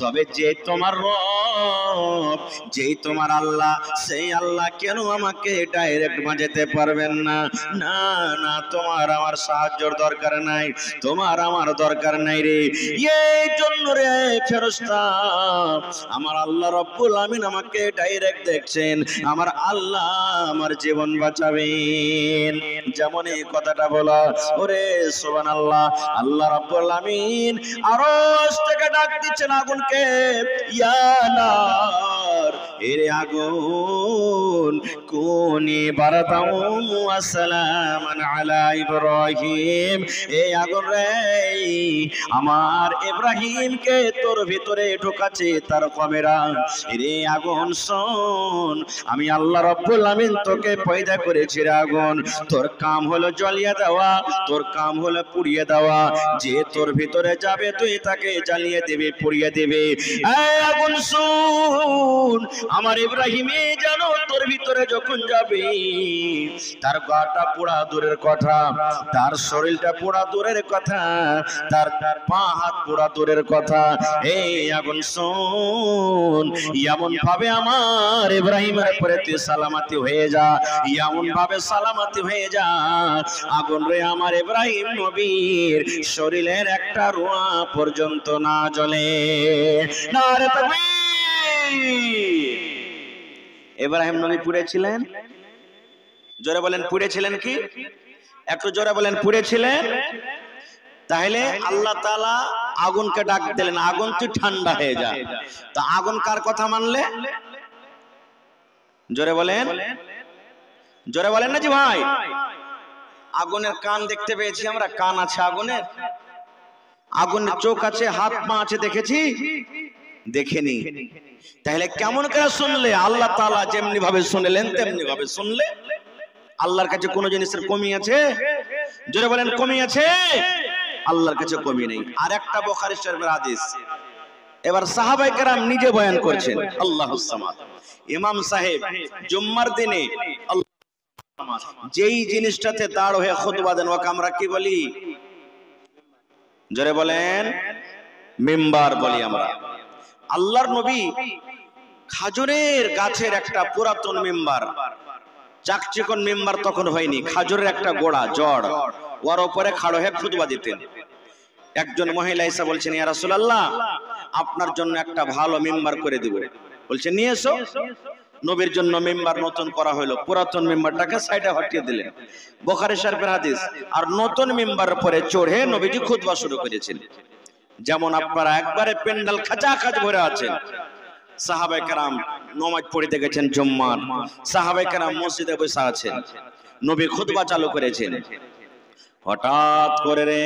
তবে যে তোমার রব, যেই তোমার আল্লাহ, সেই আল্লাহ কেন আমাকে ডাইরেক্ট বাঁচাতে পারবেন না? না না, তোমার আমার সাহায্যের দরকার নাই, তোমার আমার দরকার নাই রে। এই জন্য রে ফেরেশতা, আমার আল্লাহ রব্বুল আমিন আমাকে ডাইরেক্ট দেখছেন, আমার আল্লাহ আমার জীবন বাঁচাবেন। যেমন এই কথাটা বলা, ওরে সুবহানাল্লাহ, আল্লাহ রব্বুল আমিন আরশ থেকে ডাক দিচ্ছেন আগুনকে, ইয়া নার, এরে আগুন, কুনি বারদাও ওয়া সালামান আলা ইব্রাহিম, এই আগুন রে আমার ইব্রাহিমকে তোর ভিতরে ঢোকাচ্ছে তার কমেরা। রে আগুন শোন, আমি আল্লাহ রব্বুল আমিন তোকে পয়দা করেছি রে আগুন, তোর কাম হলো জ্বালিয়ে দেওয়া, তোর কাম হলো পুড়িয়ে দেওয়া। যে তোর ভিতরে যাবে তুই তাকে জ্বালিয়ে দেবে, পুড়িয়ে দেবে। এই আগুন শোন, আমার ইব্রাহিমে জানো তোর ভিতরে যখন যাবে, তার গাটা পোড়া দূরের কথা, তার শরীরটা পোড়া দূরের কথা, তার পা হাত পোড়া দূরের কথা। এই আগুন শোন, এমন ভাবে আমার ইব্রাহিমের উপরে তুই সালামতি হয়ে যা, এমন ভাবে সালামতি হয়ে যা, আগুন রে আমার ইব্রাহিম নবীর শরীরের একটা রোয়া পর্যন্ত না জ্বলে। নারে তাকবীর। ইব্রাহিম নবী পুড়েছিলেন, জোরে বলেন পুড়েছিলেন কি? একটু জোরে বলেন পুড়েছিলেন। তাহলে আল্লাহ তাআলা আগুনকে ডাক দিলেন, আগুন তুই ঠান্ডা হয়ে যা। তা আগুন কার কথা মানলে? জোরে বলেন, জোরে বলেন না জি ভাই। আগুনের কান দেখতে পেয়েছি আমরা, কান আছে আগুনের, আগুনের চোখ আছে, হাত পা আছে, দেখেছি? দেখেনি। তাহলে কেমন করে শুনলে? আল্লাহ তাআলা যেমনি ভাবে শুনলেন তেমনি ভাবে শুনলে। আল্লাহর কাছে কোন জিনিসের কমি আছে? জোরে বলেন কমি আছে? আল্লাহর কাছে কমি নেই। আর একটা বুখারী শরীফের হাদিস, এবার সাহাবায়ে কেরাম নিজে বয়ান করছেন। আল্লাহুস সামাদ, ইমাম সাহেব জুম্মার দিনে যেই জিনিসটাতে দাঁড় হয়ে খুতবা দেন ওকে আমরা কি বলি? জোরে বলেন, মিম্বার বলি আমরা। আল্লাহর নবী খাজুরের গাছের একটা পুরাতন মিম্বার, চাকচিকন মিম্বার তখন হয়নি, খাজুরের একটা গোড়া জড়, ওর উপরে খাড়ো হয়ে খুতবা দিতেন। একজন মহিলা এসে বলছেন, ইয়া রাসূলুল্লাহ, আপনার জন্য একটা ভালো মিম্বার করে দিব। বলছেন নিয়ে এসো। নবীর জন্য মিম্বার নতুন করা হলো, পুরাতন মিম্বারটাকে সাইডে হটিয়ে দিলেন। বুখারী শরীফের হাদিস। আর নতুন মিম্বারের পরে চড়ে নবীজি খুতবা শুরু করেছেন। যেমন আপনারা একবারে পেন্ডাল খাচাখাচ ভরে আছেন, সাহাবায়ে কেরাম নামাজ পড়তে গেছেন জুম্মার, সাহাবায়ে কেরাম মসজিদে বসে আছেন, নবী খুতবা চালু করেছেন। হঠাৎ করে রে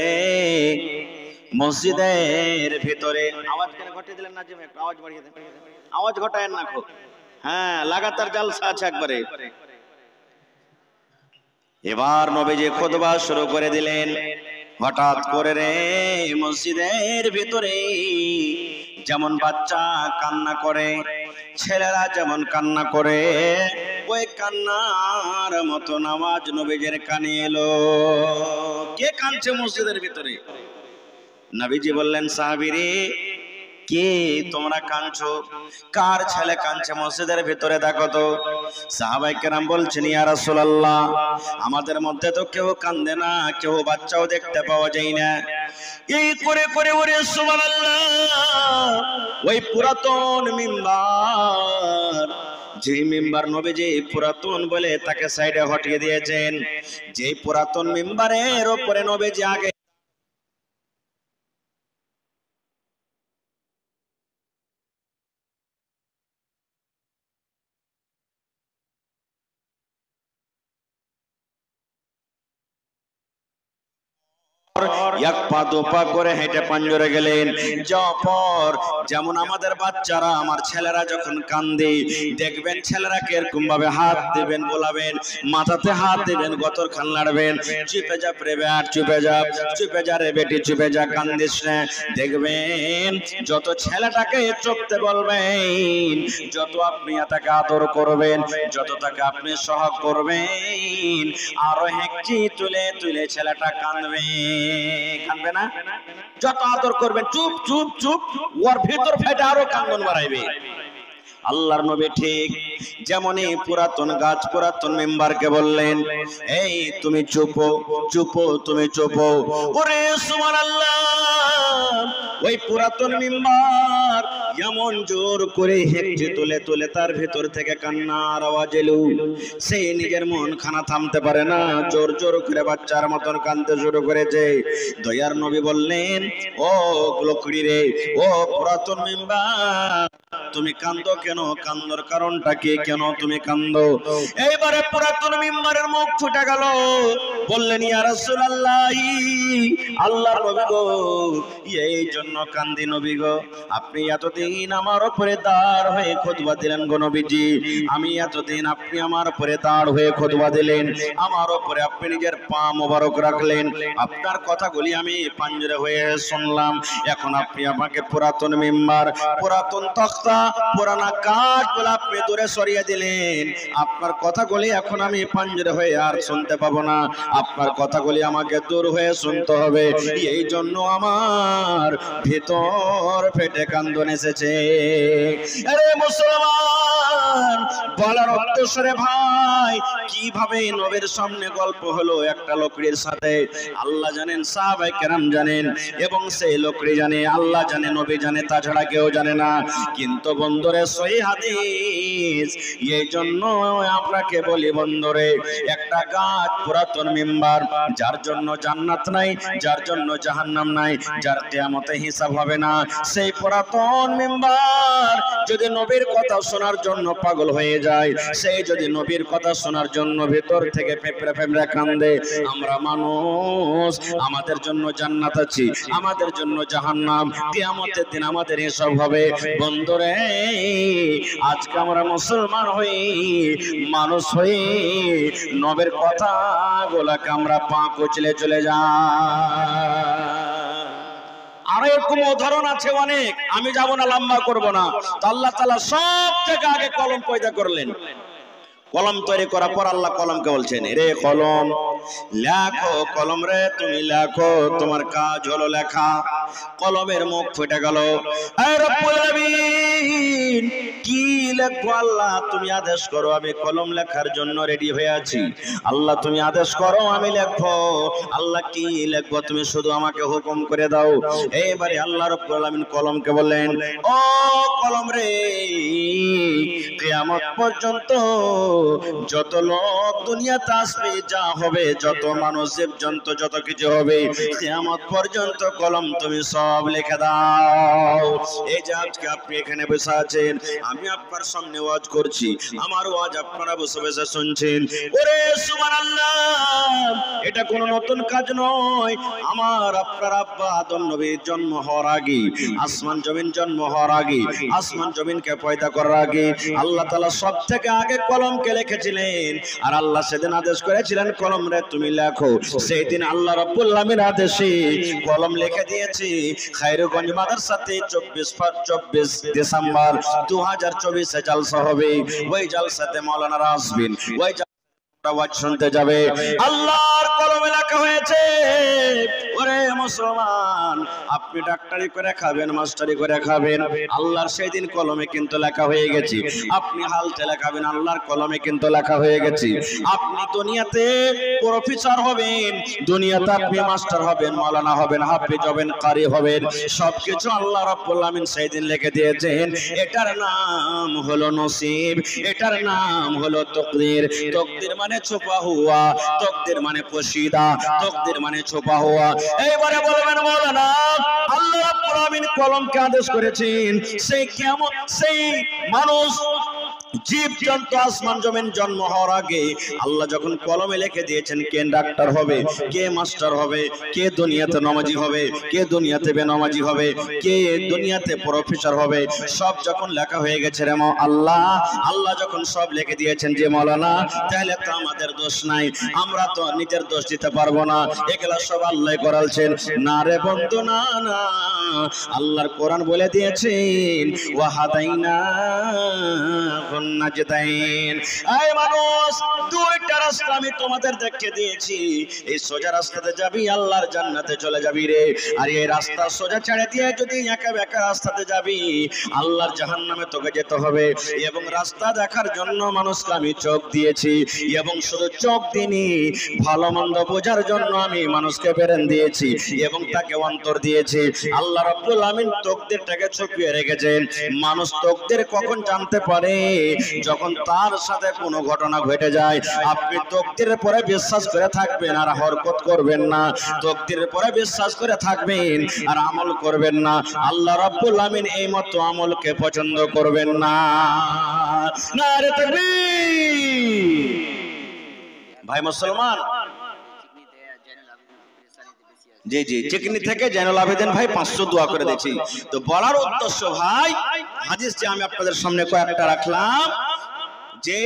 মসজিদের ভিতরে আওয়াজ কেন ঘটিয়ে দিলেন না? যে একটু আওয়াজ বাড়িয়ে দেন, আওয়াজ ঘটায়েন না খুব। হ্যাঁ, লাগাতার জালসা আছে একবারে। এবার নবীজি খুতবা শুরু করে দিলেন। হঠাৎ করে রে মসজিদের ভিতরে যেমন বাচ্চা কান্না করে, ছেলেরা যেমন কান্না করে, ওই কান্নার মতো আওয়াজ নবীজির কানে এলো। কে কাঁদছে মসজিদের ভিতরে? নবীজি বললেন, সাহাবীরে কে তোমরা কাঁদছো? কার ছেলে কাঁদছে মসজিদের ভিতরে দেখো তো। সাহাবায়ে কেরাম বলছেন, ইয়া রাসূলুল্লাহ, আমাদের মধ্যে তো কেউ কান্দে না, কেউ বাচ্চাও দেখতে পাওয়া যায় না। এই করে করে ওরে সুবহানাল্লাহ, ওই পুরাতন মিম্বার, যে মিম্বার নবীজি পুরাতন বলে তাকে সাইডে হটিয়ে দিয়েছেন, যে পুরাতন মিম্বারের উপরে নবীজি আগে এক পা দু পা করে হেঁটে পাঞ্জরে গেলেন। যাওয়ার পর যেমন আমাদের বাচ্চারা, আমার ছেলেরা যখন কান্দে দেখবেন, ছেলেরাকে এরকম ভাবে হাত দিবেন, বলাবেন, মাথাতে হাত দিবেন, গতর খান লাড়বেন, চুপে যা রে বেটা, চুপে যা, চুপে যা রে বেটি, চুপে যা, কান্দিস না। দেখবেন যত ছেলেটাকে চুপতে বলবেন, যত আপনি তাকে আদর করবেন, যত তাকে আপনি সহগ করবেন, আরো হেঁচি তুলে তুলে ছেলেটা কাঁদবে। কাঁদবে না? যত আদর করবেন চুপ চুপ চুপ, ওর ভিতর ফেটে আরো কান্দন বাড়াইবে। আল্লাহর নবী ঠিক যেমনই পুরাতন গাছ পুরাতন মেম্বারকে বললেন, এই তুমি চুপো চুপো তুমি চুপো। ওরে সুবহানাল্লাহ, ওই পুরাতন মেম্বার এমন জোর করে হেঁটে তুলে তুলে তার ভিতর থেকে কান্নার আওয়াজ এলো। সে নিজের মন খানা থামতে পারে না, জোর জোর করে বাচ্চার মতন কাঁদতে শুরু করেছে। দয়ার নবী বললেন, ও লোকড়ি রে, ও পুরাতন মেম্বার, তুমি কান্দো কেন? কান্দোর কারণটা কি? কেন তুমি কান্দো? এইবারে পুরাতন মেম্বারের মুখ ফুটে গেল, বললেন, ইয়া রাসূলুল্লাহ, আল্লাহর নবী গো, এই জন্য কান্দি নবী গো, আপনি এতদিন আমার উপরে দাঁড় হয়ে খুতবা দিলেন গো নবীজি, আমি এতদিন আপনি আমার উপরে দাঁড় হয়ে খুতবা দিলেন, আমার উপরে আপনি নিজের পা মোবারক রাখলেন, আপনার কথাগুলি আমি পাঞ্জরে হয়ে শুনলাম, এখন আপনি আমাকে পুরাতন মেম্বার পুরাতন তখতা পুরানা কাঠ বলে আপনি দূরে সরিয়ে দিলেন, আপনার কথাগুলি এখন আমি পাঞ্জরে হয়ে আর শুনতে পাবো না, আপনার কথাগুলি আমাকে দূর হয়ে শুনতে হবে, এই জন্য আমার ভিতর ফেটে কান্দন এসেছে। আরে মুসলমান, বলার উদ্দেশ্যে ভাই, কিভাবে নবীর সামনে গল্প হলো একটা লোকড়ির সাথে, আল্লাহ জানেন, সাহাবায়ে কেরাম জানেন, এবং সেই লোকড়ি জানে, আল্লাহ জানে, নবী জানে, তাছাড়া কেউ জানে না। কিন্তু বন্ধুরে সহিহ হাদিস, এই জন্য আপনাকে বলি বন্ধুরে, একটা গাছ পুরাতন মেম্বার, যার জন্য জান্নাত নাই, যার জন্য জাহান্নাম নাই, যার কিয়ামতে হিসাব হবে না, সেই পুরাতন মেম্বার যদি নবীর কথা শোনার জন্য পাগল হয়ে যায়, সেই যদি নবীর কথা শোনার জন্য ভিতর থেকে ফেপড়ে ফেপড়ে কান্দে, আমরা মানুষ, আমাদের জন্য জান্নাত আছে, আমাদের জন্য জাহান্নাম, কিয়ামতের দিন আমাদের হিসাব হবে। বন্ধুরে, আজকে আমরা মুসলমান হই, মানুষ হই, নবীর কথা গুলাকে আমরা পা কুচলে চলে যাই। আরো এরকম উদাহরণ আছে অনেক, আমি যাব না, লম্বা করব না। তো আল্লাহ তাআলা সব থেকে আগে কলম পয়দা করলেন, কলম তৈরি করার পর আল্লাহ কলমকে বলছেন, রে কলম, লেখো, কলম রে তুমি লেখো, তোমার কাজ হলো লেখা। কলমের মুখ ফুটে গেল, এ রব্বুল আলামিন, কি লিখবো আল্লাহ? তুমি আদেশ করো, আমি কলম লেখার জন্য রেডি হয়ে আছি। আল্লাহ তুমি আদেশ করো, আমি লিখবো। আল্লাহ কি লিখবো? তুমি শুধু আমাকে হুকুম করে দাও। এইবারে আল্লাহ রব্বুল আলামিন কলমকে বললেন, ও কলম রে, কিয়ামত পর্যন্ত যত লোক দুনিয়াতে আসবে, যা হবে, যত মানুষ জীবজন্তু যত কিছু হবে, কিয়ামত পর্যন্ত কলম তুমি সব লিখে দাও। এই যে আজকে আপনি এখানে বসে আছেন, আমি আপনার সামনে ওয়াজ করছি, আমার ওয়াজ আপনারা বসে বসে শুনছেন। ওরে সুবহানাল্লাহ, এটা কোনো নতুন কাজ নয়। আমার আপনার আব্বা আদম নবীর জন্ম হওয়ার আগে, আসমান জমিন জন্ম হওয়ার আগে, আসমান জমিনকে পয়দা করার আগে আল্লাহ তাআলা সব থেকে আগে কলমকে লিখেছিলেন। আর আল্লাহ সেদিন আদেশ করেছিলেন, কলম রে তুমি লেখো। সেই দিন আল্লাহ রাব্বুল আলামিনের আদেশে কলম লিখে দিয়েছি। খায়রগঞ্জ মাদ্রাসাতে 24 ডিসেম্বর 2024 এ জালসা হবে। ওই জালসাতে মাওলানারা আসবেন, ওই আওয়াজ শুনতে যাবে। আল্লাহর কলমে লেখা হয়েছে, ওরে মুসলমান, আপনি ডাক্তারি করে খাবেন, মাস্টারি করে খাবেন, আল্লাহর সেই দিন কলমে কিন্তু লেখা হয়ে গেছে। আপনি হালতে লেখাবেন, আল্লাহর কলমে কিন্তু লেখা হয়ে গেছে। আপনি দুনিয়াতে প্রফেসর হবেন, দুনিয়াতে আপনি মাস্টার হবেন, মাওলানা হবেন, হাফেজ হবেন, কারি হবেন, সবকিছু আল্লাহ রাব্বুল আলামিন সেই দিন লিখে দিয়েছেন। এটার নাম হলো নসিব, এটার নাম হলো তকদির। তকদির মানে ছুপা হুয়া, তকদির মানে পোশিদা, তকদির মানে ছুপা হুয়া। এইবারে বলবেন, মাওলানা, আল্লাহ রাব্বুল আলামিন কলমকে আদেশ করেছেন, সেই কিয়ামত, সেই মানুষ জীব জন্তু আসমান জমিন জন্ম হওয়ার আগে আল্লাহ যখন কলমে লিখে দিয়েছেন কে ডাক্তার হবে, কে মাস্টার হবে, কে দুনিয়াতে নামাজি হবে, কে দুনিয়াতে বেনামাজি হবে, কে দুনিয়াতে প্রফেসর হবে, সব যখন লেখা হয়ে গেছে রে আল্লাহ, আল্লাহ যখন সব লিখে দিয়েছেন যে মাওলানা, তাহলে তো আমাদের দোষ নাই, আমরা তো নিজের দোষ দিতে পারবো না, এগুলা সব আল্লাহ করালছেন। না রে বন্ধু, না না, আল্লাহর কোরআন বলে দিয়েছেন ওয়াহাদাইনা নাজদাইন। এই মানুষ, দুইটা রাস্তা আমি তোমাদের দেখিয়ে দিয়েছি, এই সোজা রাস্তাতে যাবি আল্লাহর জান্নাতে চলে যাবি রে, আর এই রাস্তা সোজা ছেড়ে দিয়ে যদি একা বেঁকা রাস্তাতে যাবি আল্লাহর জাহান্নামে তোকে যেতে হবে। এবং রাস্তা দেখার জন্য মানুষকে আমি চোখ দিয়েছি, এবং শুধু চোখ দিইনি, ভালো মন্দ বোঝার জন্য আমি মানুষকে প্রেরণ দিয়েছি এবং তাকে অন্তর দিয়েছি। আল্লাহ রাব্বুল আমিন তকদিরটাকে ছুপিয়ে রেখেছেন। মানুষ তকদির কখন জানতে পারে? যখন তার সাথে কোনো ঘটনা ঘটে যায়। আপনি তকদিরের পরে বিশ্বাস করে থাকবেন আর হরকত করবেন না, তকদিরের পরে বিশ্বাস করে থাকবেন আর আমল করবেন না, আল্লাহ রাব্বুল আমিন এই মতো আমলকে পছন্দ করবেন না। নারে তাকবীর। ভাই মুসলমান, জি জি, চিকনি থেকে জয়নুল আবেদিন ভাই 500 দোয়া করে দিয়েছি। তো বলার উদ্দেশ্য ভাই, হাদিস যে আমি আপনাদের সামনে কয়েকটা রাখলাম, যে